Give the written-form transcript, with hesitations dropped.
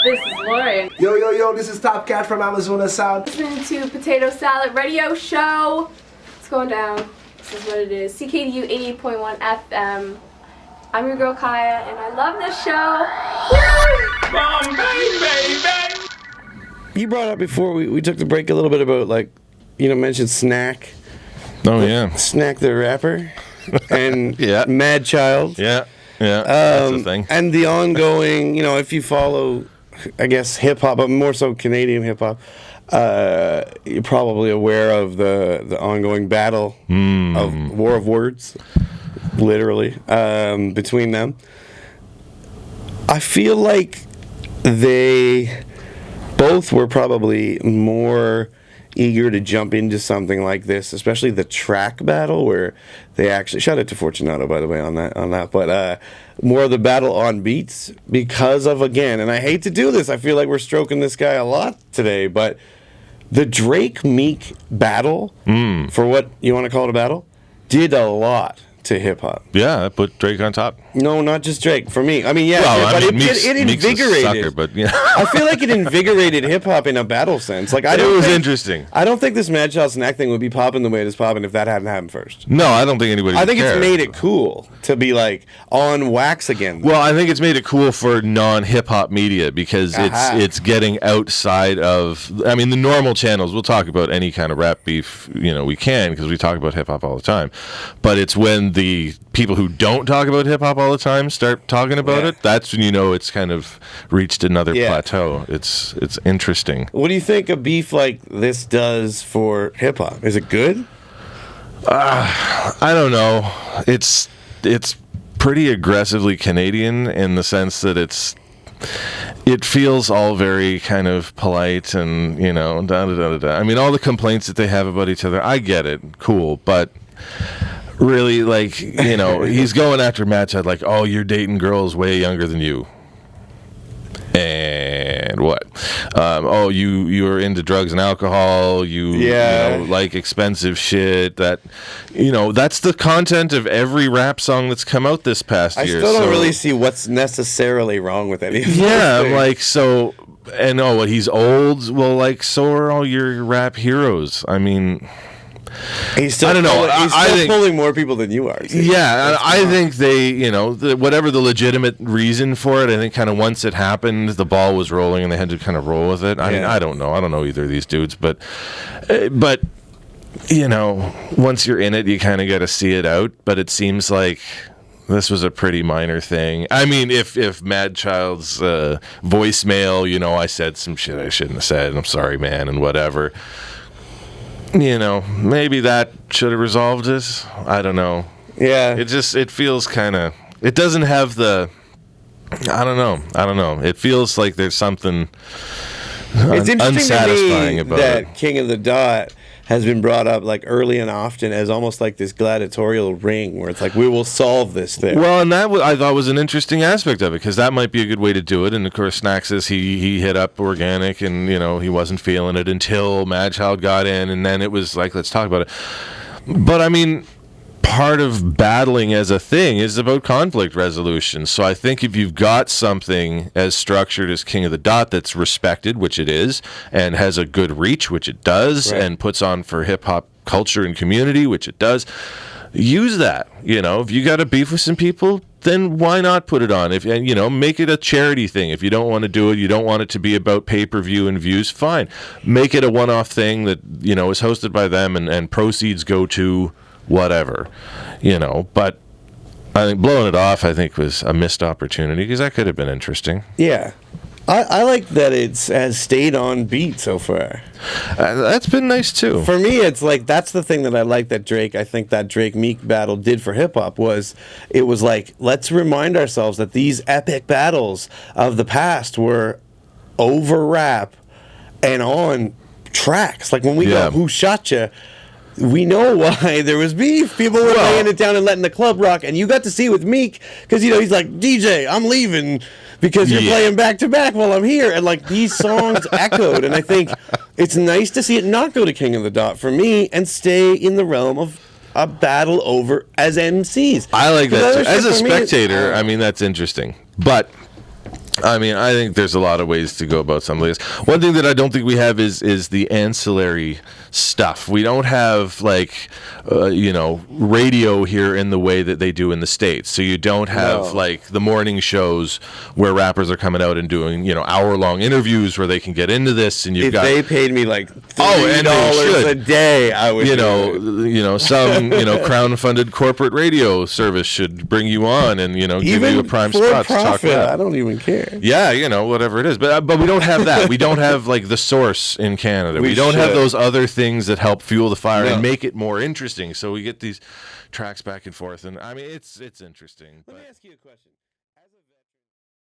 This is Lauren. Yo, this is Top Cat from Arizona Sound. Listening to Potato Salad Radio Show. It's going down. This is what it is. CKDU 88.1 FM. I'm your girl Kaya, and I love this show. You brought up before we took the break a little bit about, like, mentioned Snak. Oh, yeah. Snak the Ripper. And Madchild. Yeah, that's the thing. And the ongoing, if you follow, I guess, hip-hop, but more so Canadian hip-hop, you're probably aware of the ongoing battle of war of words, literally, between them. I feel like they both were probably more eager to jump into something like this, especially the track battle, where they actually, shout out to Fortunato, by the way, on that, but more of the battle on beats because of, again, and I hate to do this, I feel like we're stroking this guy a lot today, but the Drake Meek battle, for what you want to call it a battle, did a lot to hip-hop. Yeah, I put Drake on top. No, not just Drake. For me. I mean, yeah, well, but Meek's it invigorated. a sucker, but, I feel like it invigorated hip-hop in a battle sense. Like, it was interesting. I don't think this Madchild Snak thing would be popping the way it is popping if that hadn't happened first. No, I don't think anybody would care. It's made it cool to be, like, on wax again. Well, I think it's made it cool for non-hip-hop media because it's getting outside of, I mean, the normal channels. We'll talk about any kind of rap beef, we can, because we talk about hip-hop all the time. But it's when the people who don't talk about hip-hop all the time start talking about it, that's when it's kind of reached another plateau. It's interesting. What do you think a beef like this does for hip-hop? Is it good? I don't know. It's pretty aggressively Canadian in the sense that it feels all very kind of polite and, da-da-da-da-da. I mean, all the complaints that they have about each other, I get it. Cool. But really, like, he's going after Madchild like, oh, you're dating girls way younger than you. And what? Oh, you're into drugs and alcohol. You like expensive shit. That, that's the content of every rap song that's come out this past year. I still don't really see what's necessarily wrong with any of those things. Like, so, and what, he's old? Well, like, so are all your rap heroes. I mean, he's still, pulling more people than you are. See? Yeah, I think they, whatever the legitimate reason for it, I think kind of once it happened, the ball was rolling and they had to kind of roll with it. I mean, I don't know either of these dudes, but once you're in it, you kind of got to see it out. But it seems like this was a pretty minor thing. I mean, if Madchild's voicemail, I said some shit I shouldn't have said, I'm sorry, man, and whatever. Maybe that should have resolved this. I don't know. Yeah. It feels kind of, it doesn't have the, I don't know. It feels like there's something it's interesting unsatisfying to me about that it. King of the Dot has been brought up like early and often as almost like this gladiatorial ring where it's like, we will solve this thing. Well, and that I thought was an interesting aspect of it because that might be a good way to do it. And of course, Snak says he hit up Organic and, he wasn't feeling it until Madchild got in. And then it was like, let's talk about it. But I mean, part of battling as a thing is about conflict resolution. So I think if you've got something as structured as King of the Dot that's respected, which it is, and has a good reach, which it does, and puts on for hip-hop culture and community, which it does, use that. If you got a beef with some people, then why not put it on? Make it a charity thing. If you don't want to do it, you don't want it to be about pay-per-view and views, fine. Make it a one-off thing that, is hosted by them and proceeds go to whatever, but I think blowing it off, was a missed opportunity because that could have been interesting. Yeah. I like that it has stayed on beat so far. That's been nice too. For me, it's like, that's the thing that I like that I think that Drake Meek battle did for hip hop it was like, let's remind ourselves that these epic battles of the past were over rap and on tracks. Like when we go, Who Shot Ya? We know why there was beef. People were laying it down and letting the club rock, and you got to see with Meek, because, he's like, DJ, I'm leaving because you're playing back-to-back while I'm here, and, like, these songs echoed, and I think it's nice to see it not go to King of the Dot for me and stay in the realm of a battle over as MCs. I like that, too. As a spectator, that's interesting, but I mean, I think there's a lot of ways to go about some of this. One thing that I don't think we have is the ancillary stuff. We don't have radio here in the way that they do in the States. So you don't have like the morning shows where rappers are coming out and doing hour-long interviews where they can get into this. And you've If they paid me like $3 a day, I would. Some crown-funded corporate radio service should bring you on and give you a prime for spot to talk profit, about. I don't even care. Yeah, whatever it is. But we don't have that. We don't have like the Source in Canada. We don't have should. those other things that help fuel the fire and make it more interesting. So we get these tracks back and forth, and I mean it's interesting. Let me ask you a question.